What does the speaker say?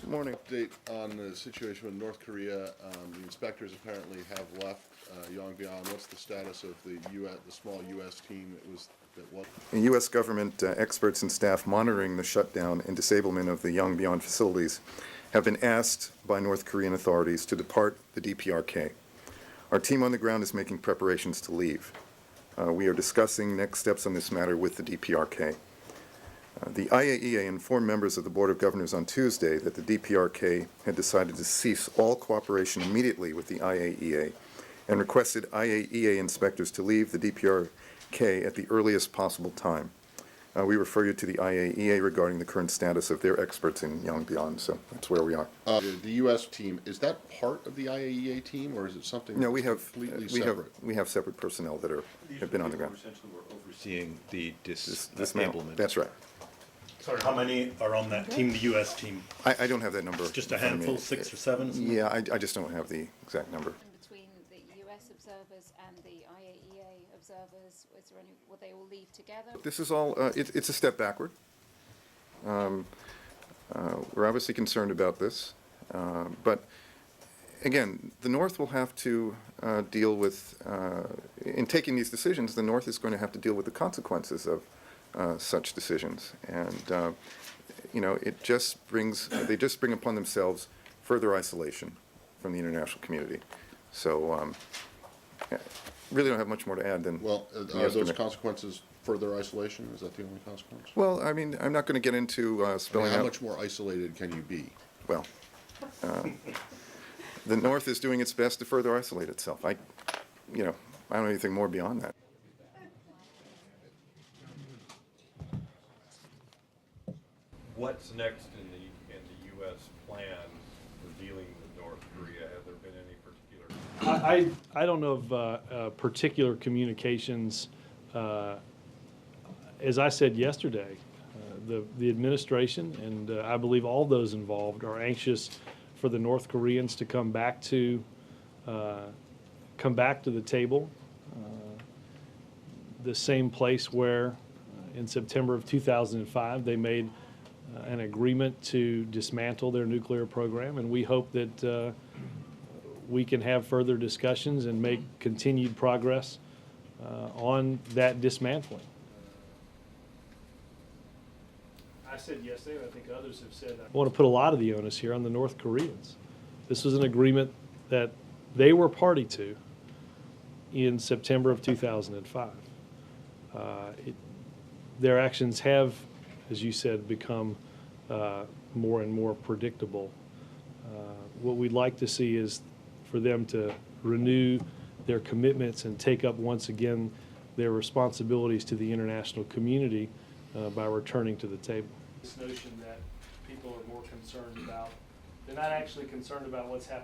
Good morning. Update on the situation with North Korea. The inspectors apparently have left Yongbyon. What's the status of the small U.S. team that was? The U.S. government experts and staff monitoring the shutdown and disablement of the Yongbyon facilities have been asked by North Korean authorities to depart the DPRK. Our team on the ground is making preparations to leave. We are discussing next steps on this matter with the DPRK. The IAEA informed members of the Board of Governors on Tuesday that the DPRK had decided to cease all cooperation immediately with the IAEA and requested IAEA inspectors to leave the DPRK at the earliest possible time. We refer you to the IAEA regarding the current status of their experts in Yongbyon, so that's where we are. The U.S. team, is that part of the IAEA team, or is it something No, completely separate? We have separate personnel that have been on the ground. Essentially, we're overseeing the Dismantlement. That's right. Sorry, how many are on that team, the U.S. team? I don't have that number. Just a in front of me. handful, 6 or 7? Yeah, I just don't have the exact number. Between the US observers and the IAEA observers, will they all leave together? This is all, it's a step backward. We're obviously concerned about this, but again, the North will have to deal with, in taking these decisions, the North is going to have to deal with the consequences of such decisions, and they just bring upon themselves further isolation from the international community. So, really don't have much more to add than. Well, are those consequences further isolation? Is that the only consequence? Well, I mean, I'm not going to get into spelling How out. much more isolated can you be? Well, the North is doing its best to further isolate itself. I don't know anything more beyond that. What's next in the U.S. plan for dealing with North Korea? Have there been any particular? I don't know of particular communications. As I said yesterday, the administration and I believe all those involved are anxious for the North Koreans to come back to the table, the same place where in September of 2005 they made an agreement to dismantle their nuclear program, and we hope that we can have further discussions and make continued progress on that dismantling. I said yesterday, and I think others have said, I want to put a lot of the onus here on the North Koreans. This was an agreement that they were party to in September of 2005. Their actions have, as you said, become more and more predictable. What we'd like to see is for them to renew their commitments and take up once again their responsibilities to the international community by returning to the table. This notion that people are more concerned about, they're not actually concerned about what's happening